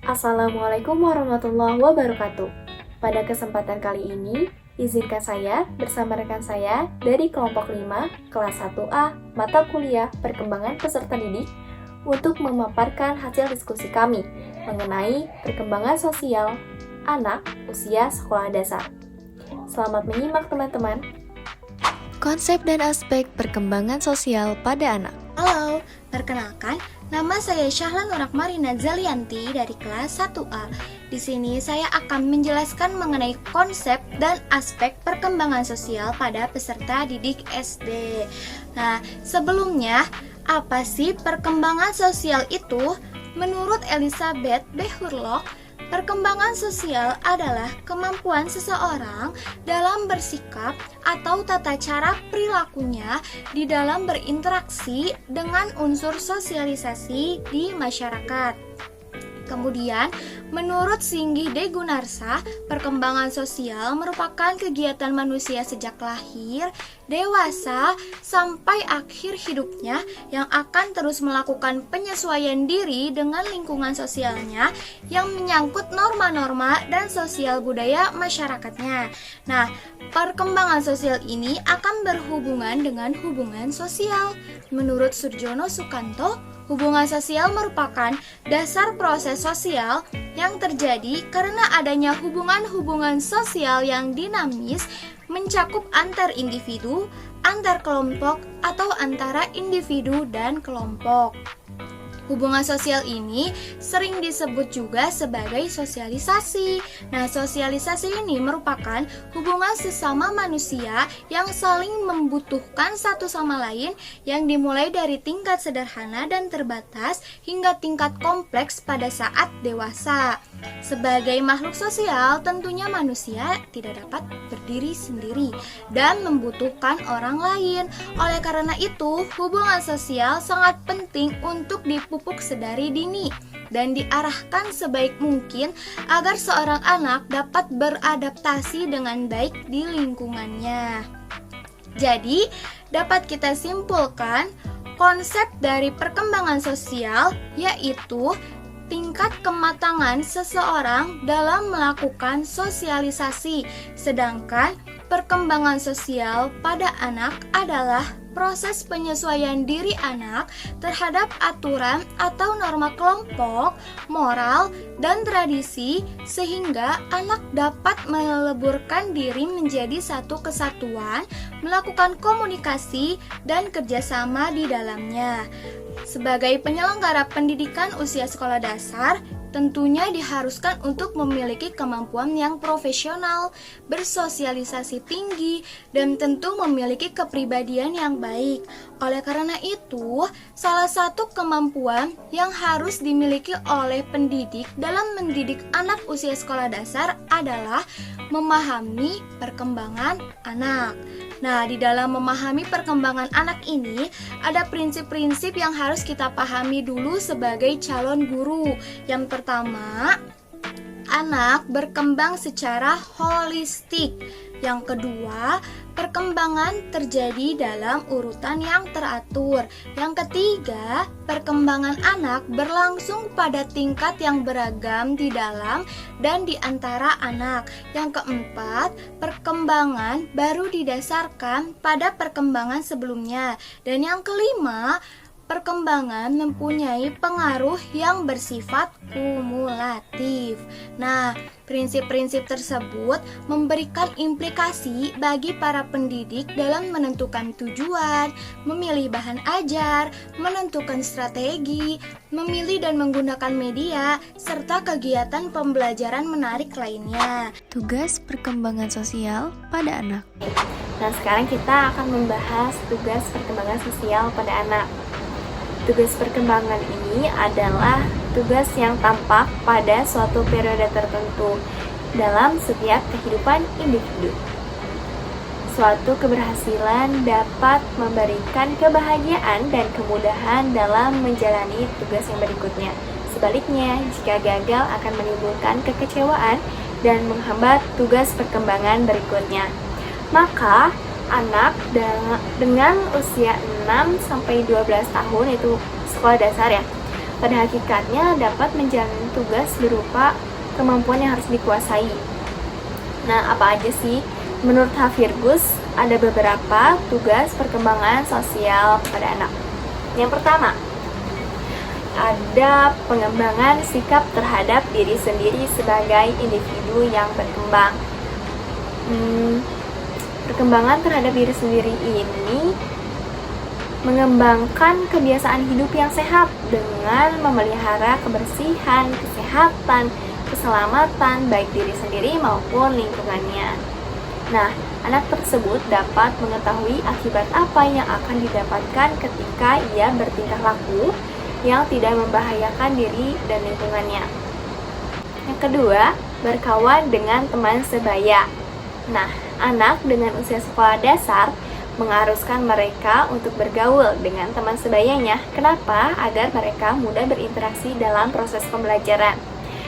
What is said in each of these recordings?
Assalamualaikum warahmatullahi wabarakatuh. Pada kesempatan kali ini, izinkan saya bersama rekan saya dari kelompok 5, kelas 1A, mata kuliah Perkembangan Peserta Didik untuk memaparkan hasil diskusi kami mengenai perkembangan sosial anak usia sekolah dasar. Selamat menyimak teman-teman. Konsep dan aspek perkembangan sosial pada anak. Halo, perkenalkan, nama saya Syahlan Marina Zalianti dari kelas 1A. Di sini saya akan menjelaskan mengenai konsep dan aspek perkembangan sosial pada peserta didik SD. Nah, sebelumnya, apa sih perkembangan sosial itu? Menurut Elizabeth B. Hurlock, perkembangan sosial adalah kemampuan seseorang dalam bersikap atau tata cara perilakunya di dalam berinteraksi dengan unsur sosialisasi di masyarakat. Kemudian, menurut Singgi D. Gunarsa, perkembangan sosial merupakan kegiatan manusia sejak lahir, dewasa, sampai akhir hidupnya yang akan terus melakukan penyesuaian diri dengan lingkungan sosialnya yang menyangkut norma-norma dan sosial budaya masyarakatnya. Nah, perkembangan sosial ini akan berhubungan dengan hubungan sosial. Menurut Surjono Sukanto, hubungan sosial merupakan dasar proses sosial yang terjadi karena adanya hubungan-hubungan sosial yang dinamis mencakup antar individu, antar kelompok, atau antara individu dan kelompok. Hubungan sosial ini sering disebut juga sebagai sosialisasi. Nah, sosialisasi ini merupakan hubungan sesama manusia yang saling membutuhkan satu sama lain yang dimulai dari tingkat sederhana dan terbatas hingga tingkat kompleks pada saat dewasa. Sebagai makhluk sosial, tentunya manusia tidak dapat berdiri sendiri dan membutuhkan orang lain. Oleh karena itu, hubungan sosial sangat penting untuk dipupuk sedari dini dan diarahkan sebaik mungkin agar seorang anak dapat beradaptasi dengan baik di lingkungannya. Jadi, dapat kita simpulkan konsep dari perkembangan sosial yaitu tingkat kematangan seseorang dalam melakukan sosialisasi, sedangkan perkembangan sosial pada anak adalah proses penyesuaian diri anak terhadap aturan atau norma kelompok, moral, dan tradisi sehingga anak dapat meleburkan diri menjadi satu kesatuan, melakukan komunikasi dan kerjasama di dalamnya. Sebagai penyelenggara pendidikan usia sekolah dasar, tentunya diharuskan untuk memiliki kemampuan yang profesional, bersosialisasi tinggi, dan tentu memiliki kepribadian yang baik. Oleh karena itu, salah satu kemampuan yang harus dimiliki oleh pendidik dalam mendidik anak usia sekolah dasar adalah memahami perkembangan anak. Nah, di dalam memahami perkembangan anak ini, ada prinsip-prinsip yang harus kita pahami dulu sebagai calon guru. Yang pertama, anak berkembang secara holistik. Yang kedua, perkembangan terjadi dalam urutan yang teratur. Yang ketiga, perkembangan anak berlangsung pada tingkat yang beragam di dalam dan di antara anak. Yang keempat, perkembangan baru didasarkan pada perkembangan sebelumnya. Dan yang kelima, perkembangan mempunyai pengaruh yang bersifat kumulatif. Nah, prinsip-prinsip tersebut memberikan implikasi bagi para pendidik dalam menentukan tujuan, memilih bahan ajar, menentukan strategi, memilih dan menggunakan media, serta kegiatan pembelajaran menarik lainnya. Tugas perkembangan sosial pada anak. Nah, sekarang kita akan membahas tugas perkembangan sosial pada anak. Tugas perkembangan ini adalah tugas yang tampak pada suatu periode tertentu dalam setiap kehidupan individu. Suatu keberhasilan dapat memberikan kebahagiaan dan kemudahan dalam menjalani tugas yang berikutnya. Sebaliknya, jika gagal akan menimbulkan kekecewaan dan menghambat tugas perkembangan berikutnya. Maka, anak dengan usia 6-12 tahun, itu sekolah dasar ya, pada hakikatnya dapat menjalani tugas berupa kemampuan yang harus dikuasai. Nah, apa aja sih? Menurut Hafirgus, ada beberapa tugas perkembangan sosial pada anak. Yang pertama, ada pengembangan sikap terhadap diri sendiri sebagai individu yang berkembang. Perkembangan terhadap diri sendiri ini mengembangkan kebiasaan hidup yang sehat dengan memelihara kebersihan, kesehatan, keselamatan baik diri sendiri maupun lingkungannya. Nah, anak tersebut dapat mengetahui akibat apa yang akan didapatkan ketika ia bertingkah laku yang tidak membahayakan diri dan lingkungannya. Yang kedua, berkawan dengan teman sebaya. Nah, anak dengan usia sekolah dasar mengharuskan mereka untuk bergaul dengan teman sebayanya. Kenapa? Agar mereka mudah berinteraksi dalam proses pembelajaran.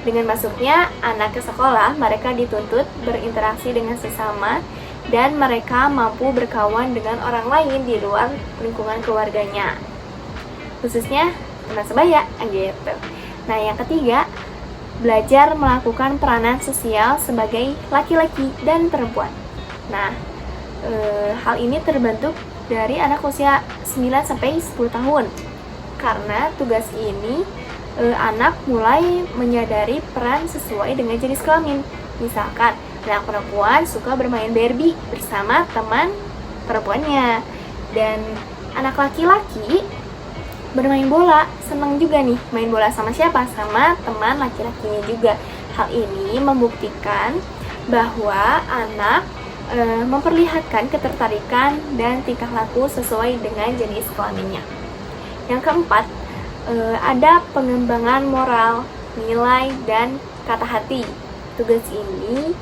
Dengan masuknya anak ke sekolah, mereka dituntut berinteraksi dengan sesama dan mereka mampu berkawan dengan orang lain di luar lingkungan keluarganya, khususnya teman sebaya gitu. Nah, yang ketiga, belajar melakukan peranan sosial sebagai laki-laki dan perempuan. Nah, hal ini terbentuk dari anak usia 9-10 tahun. Karena tugas ini anak mulai menyadari peran sesuai dengan jenis kelamin. Misalkan, anak perempuan suka bermain Barbie bersama teman perempuannya, dan anak laki-laki bermain bola, senang juga nih main bola sama siapa? Sama teman laki-lakinya juga. Hal ini membuktikan bahwa anak memperlihatkan ketertarikan dan tingkah laku sesuai dengan jenis kelaminnya. Yang keempat, ada pengembangan moral, nilai, dan kata hati. Tugas ini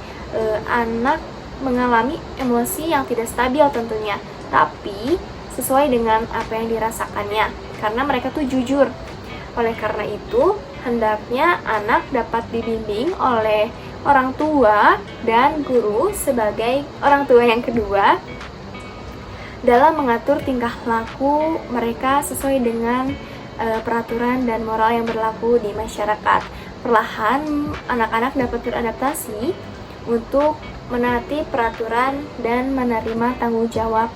anak mengalami emosi yang tidak stabil tentunya, tapi sesuai dengan apa yang dirasakannya, karena mereka tuh jujur. Oleh karena itu, hendaknya anak dapat dibimbing oleh orang tua dan guru sebagai orang tua yang kedua dalam mengatur tingkah laku mereka sesuai dengan peraturan dan moral yang berlaku di masyarakat. Perlahan, anak-anak dapat beradaptasi untuk menaati peraturan dan menerima tanggung jawab,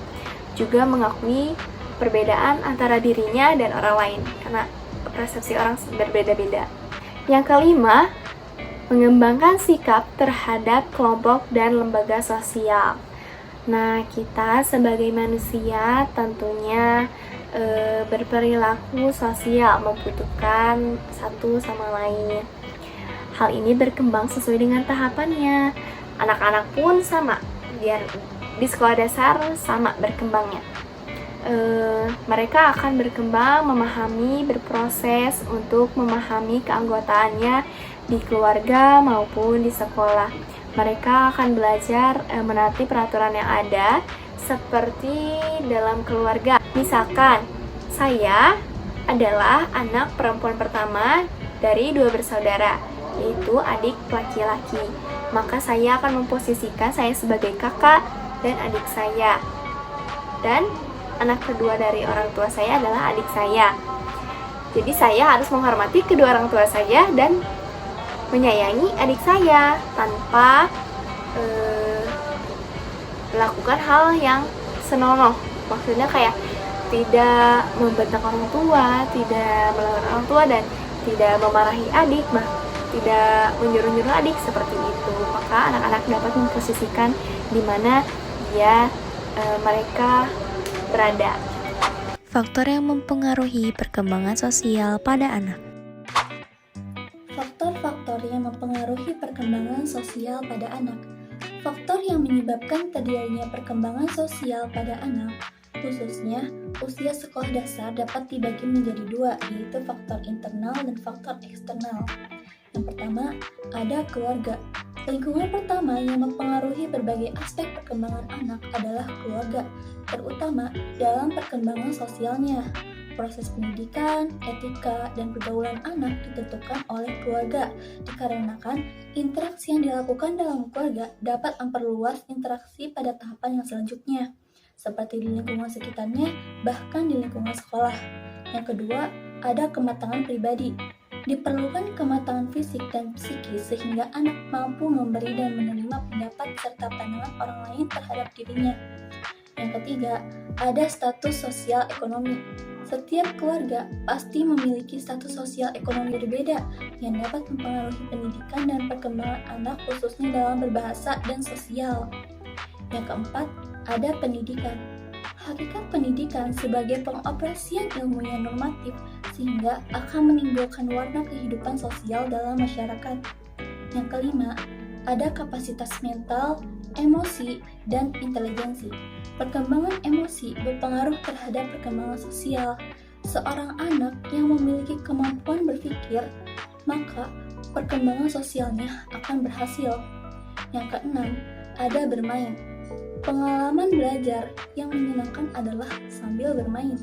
juga mengakui perbedaan antara dirinya dan orang lain, karena persepsi orang berbeda-beda. Yang kelima, mengembangkan sikap terhadap kelompok dan lembaga sosial. Nah, kita sebagai manusia tentunya berperilaku sosial, membutuhkan satu sama lain. Hal ini berkembang sesuai dengan tahapannya. Anak-anak pun sama, biar di sekolah dasar sama berkembangnya. Mereka akan berkembang, memahami, berproses untuk memahami keanggotaannya di keluarga maupun di sekolah. Mereka akan belajar menaati peraturan yang ada seperti dalam keluarga. Misalkan, saya adalah anak perempuan pertama dari 2 bersaudara, yaitu adik laki-laki. Maka saya akan memposisikan saya sebagai kakak dan adik saya. Dan anak kedua dari orang tua saya adalah adik saya. Jadi saya harus menghormati kedua orang tua saya dan menyayangi adik saya tanpa melakukan hal yang senonoh. Maksudnya kayak tidak membentak orang tua, tidak melawan orang tua, dan tidak memarahi adik, tidak menyuruh-nyuruh adik seperti itu. Maka anak-anak dapat memposisikan di mana mereka berada. Faktor yang mempengaruhi perkembangan sosial pada anak. Faktor-faktor yang mempengaruhi perkembangan sosial pada anak. Faktor yang menyebabkan terjadinya perkembangan sosial pada anak, khususnya usia sekolah dasar, dapat dibagi menjadi 2, yaitu faktor internal dan faktor eksternal. Yang pertama, ada keluarga. Lingkungan pertama yang mempengaruhi berbagai aspek perkembangan anak adalah keluarga, terutama dalam perkembangan sosialnya. Proses pendidikan, etika, dan pergaulan anak ditentukan oleh keluarga, dikarenakan interaksi yang dilakukan dalam keluarga dapat memperluas interaksi pada tahapan yang selanjutnya, seperti di lingkungan sekitarnya, bahkan di lingkungan sekolah. Yang kedua, ada kematangan pribadi. Diperlukan kematangan fisik dan psikis sehingga anak mampu memberi dan menerima pendapat serta pandangan orang lain terhadap dirinya. Yang ketiga, ada status sosial ekonomi. Setiap keluarga pasti memiliki status sosial ekonomi berbeda yang dapat mempengaruhi pendidikan dan perkembangan anak khususnya dalam berbahasa dan sosial. Yang keempat, ada pendidikan. Hakikat pendidikan sebagai pengoperasian ilmu yang normatif sehingga akan menimbulkan warna kehidupan sosial dalam masyarakat. Yang kelima, ada kapasitas mental, emosi, dan intelijensi. Perkembangan emosi berpengaruh terhadap perkembangan sosial. Seorang anak yang memiliki kemampuan berpikir, maka perkembangan sosialnya akan berhasil. Yang keenam, ada bermain. Pengalaman belajar yang menyenangkan adalah sambil bermain.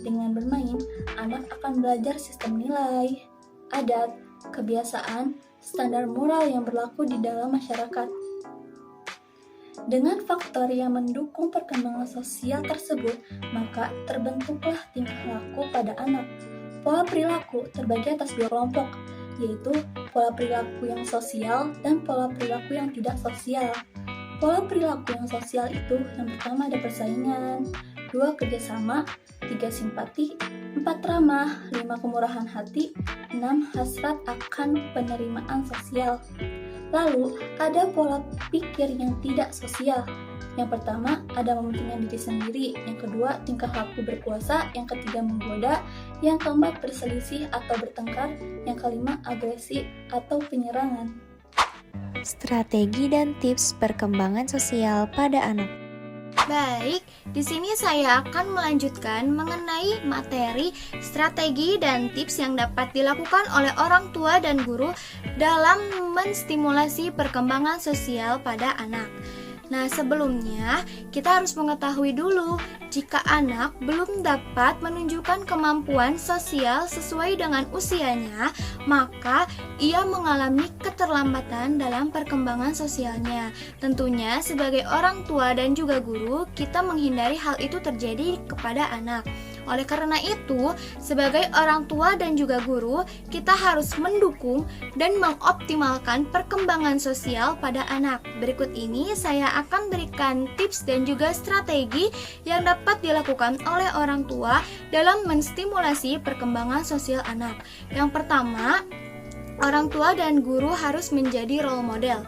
Dengan bermain, anak akan belajar sistem nilai, adat, kebiasaan, standar moral yang berlaku di dalam masyarakat. Dengan faktor yang mendukung perkembangan sosial tersebut, maka terbentuklah tingkah laku pada anak. Pola perilaku terbagi atas dua kelompok, yaitu pola perilaku yang sosial dan pola perilaku yang tidak sosial. Pola perilaku yang sosial itu yang pertama ada persaingan, 2 kerjasama, 3 simpati, 4 ramah, 5 kemurahan hati, 6 hasrat akan penerimaan sosial. Lalu, ada pola pikir yang tidak sosial. Yang pertama, ada mementingkan diri sendiri. Yang kedua, tingkah laku berkuasa. Yang ketiga, menggoda. Yang keempat, berselisih atau bertengkar. Yang kelima, agresi atau penyerangan. Strategi dan tips perkembangan sosial pada anak. Baik, di sini saya akan melanjutkan mengenai materi, strategi, dan tips yang dapat dilakukan oleh orang tua dan guru dalam menstimulasi perkembangan sosial pada anak. Nah, sebelumnya kita harus mengetahui dulu jika anak belum dapat menunjukkan kemampuan sosial sesuai dengan usianya, maka ia mengalami keterlambatan dalam perkembangan sosialnya. Tentunya sebagai orang tua dan juga guru, kita menghindari hal itu terjadi kepada anak. Oleh karena itu, sebagai orang tua dan juga guru, kita harus mendukung dan mengoptimalkan perkembangan sosial pada anak. Berikut ini saya akan berikan tips dan juga strategi yang dapat dilakukan oleh orang tua dalam menstimulasi perkembangan sosial anak. Yang pertama, orang tua dan guru harus menjadi role model.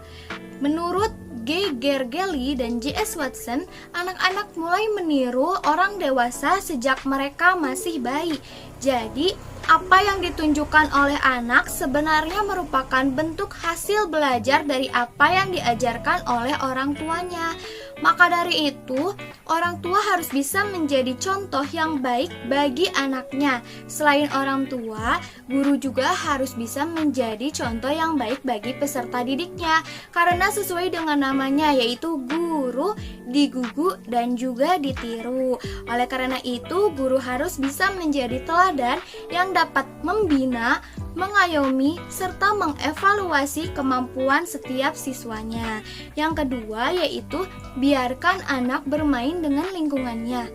Menurut G. Gergely dan J.S. Watson, anak-anak mulai meniru orang dewasa sejak mereka masih bayi. Jadi, apa yang ditunjukkan oleh anak sebenarnya merupakan bentuk hasil belajar dari apa yang diajarkan oleh orang tuanya. Maka dari itu, orang tua harus bisa menjadi contoh yang baik bagi anaknya. Selain orang tua, guru juga harus bisa menjadi contoh yang baik bagi peserta didiknya. Karena sesuai dengan namanya, yaitu guru, digugu, dan juga ditiru. Oleh karena itu, guru harus bisa menjadi teladan yang dapat membina, mengayomi, serta mengevaluasi kemampuan setiap siswanya. Yang kedua yaitu biarkan anak bermain dengan lingkungannya.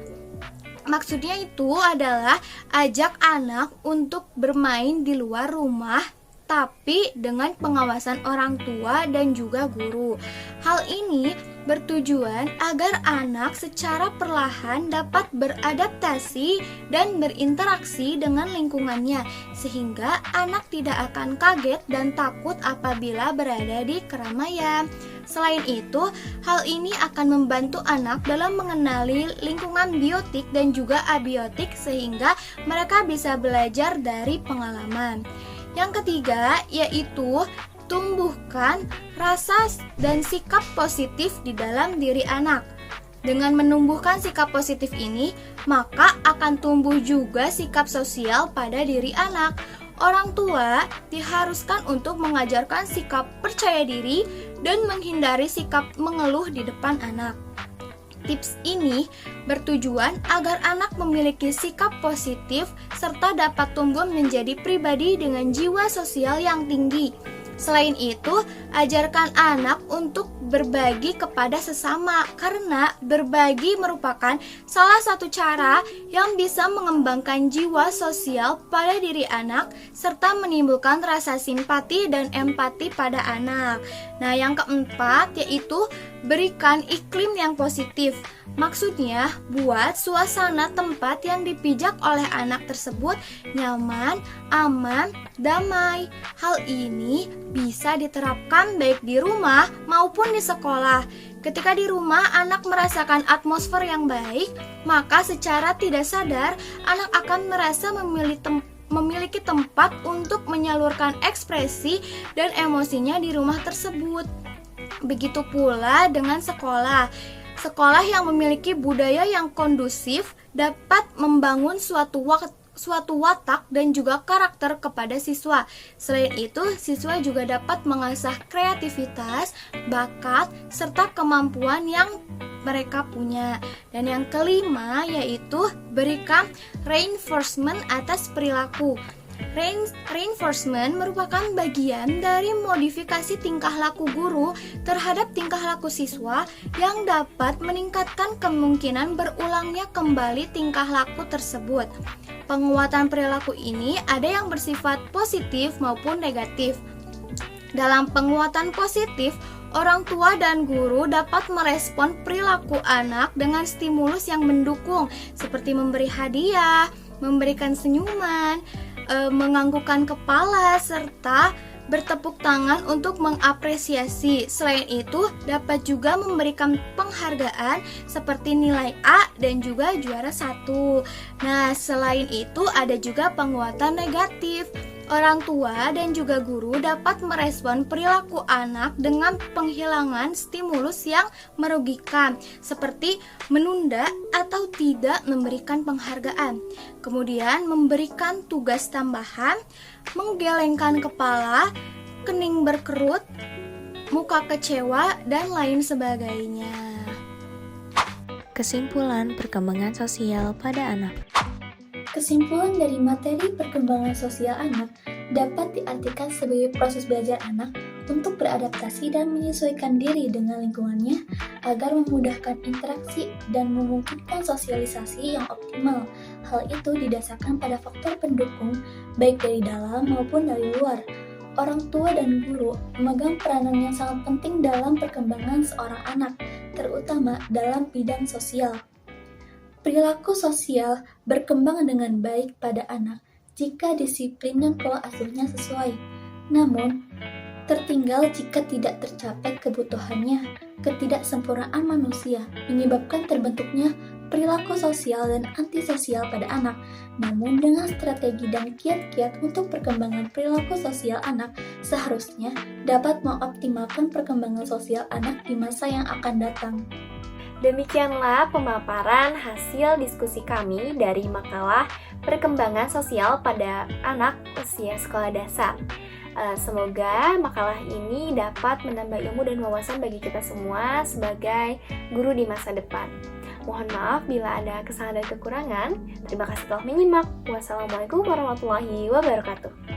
Maksudnya itu adalah ajak anak untuk bermain di luar rumah, tapi dengan pengawasan orang tua dan juga guru. Hal ini bertujuan agar anak secara perlahan dapat beradaptasi dan berinteraksi dengan lingkungannya, sehingga anak tidak akan kaget dan takut apabila berada di keramaian. Selain itu, hal ini akan membantu anak dalam mengenali lingkungan biotik dan juga abiotik, sehingga mereka bisa belajar dari pengalaman. Yang ketiga yaitu tumbuhkan rasa dan sikap positif di dalam diri anak. Dengan menumbuhkan sikap positif ini, maka akan tumbuh juga sikap sosial pada diri anak. Orang tua diharuskan untuk mengajarkan sikap percaya diri dan menghindari sikap mengeluh di depan anak. Tips ini bertujuan agar anak memiliki sikap positif serta dapat tumbuh menjadi pribadi dengan jiwa sosial yang tinggi. Selain itu, ajarkan anak untuk berbagi kepada sesama, karena berbagi merupakan salah satu cara yang bisa mengembangkan jiwa sosial pada diri anak serta menimbulkan rasa simpati dan empati pada anak. Nah, yang keempat yaitu berikan iklim yang positif. Maksudnya, buat suasana tempat yang dipijak oleh anak tersebut nyaman, aman, damai. Hal ini bisa diterapkan baik di rumah maupun di sekolah. Ketika di rumah anak merasakan atmosfer yang baik, maka secara tidak sadar anak akan merasa memiliki tempat untuk menyalurkan ekspresi dan emosinya di rumah tersebut. Begitu pula dengan sekolah. Sekolah yang memiliki budaya yang kondusif dapat membangun suatu watak dan juga karakter kepada siswa. Selain itu, siswa juga dapat mengasah kreativitas, bakat, serta kemampuan yang mereka punya. Dan yang kelima yaitu berikan reinforcement atas perilaku. Reinforcement merupakan bagian dari modifikasi tingkah laku guru terhadap tingkah laku siswa yang dapat meningkatkan kemungkinan berulangnya kembali tingkah laku tersebut. Penguatan perilaku ini ada yang bersifat positif maupun negatif. Dalam penguatan positif, orang tua dan guru dapat merespon perilaku anak dengan stimulus yang mendukung, seperti memberi hadiah, memberikan senyuman, menganggukkan kepala, serta bertepuk tangan untuk mengapresiasi. Selain itu, dapat juga memberikan penghargaan seperti nilai A dan juga juara 1. Nah, selain itu ada juga penguatan negatif. Orang tua dan juga guru dapat merespon perilaku anak dengan penghilangan stimulus yang merugikan, seperti menunda atau tidak memberikan penghargaan. Kemudian memberikan tugas tambahan, menggelengkan kepala, kening berkerut, muka kecewa, dan lain sebagainya. Kesimpulan perkembangan sosial pada anak. Kesimpulan dari materi perkembangan sosial anak dapat diartikan sebagai proses belajar anak untuk beradaptasi dan menyesuaikan diri dengan lingkungannya agar memudahkan interaksi dan memungkinkan sosialisasi yang optimal. Hal itu didasarkan pada faktor pendukung baik dari dalam maupun dari luar. Orang tua dan guru memegang peranan yang sangat penting dalam perkembangan seorang anak, terutama dalam bidang sosial. Perilaku sosial berkembang dengan baik pada anak jika disiplin dan pola asuhnya sesuai. Namun, tertinggal jika tidak tercapai kebutuhannya. Ketidaksempurnaan manusia menyebabkan terbentuknya perilaku sosial dan antisosial pada anak. Namun, dengan strategi dan kiat-kiat untuk perkembangan perilaku sosial anak, seharusnya dapat mengoptimalkan perkembangan sosial anak di masa yang akan datang. Demikianlah pemaparan hasil diskusi kami dari makalah Perkembangan Sosial pada Anak Usia Sekolah Dasar. Semoga makalah ini dapat menambah ilmu dan wawasan bagi kita semua sebagai guru di masa depan. Mohon maaf bila ada kesalahan dan kekurangan. Terima kasih telah menyimak. Wassalamualaikum warahmatullahi wabarakatuh.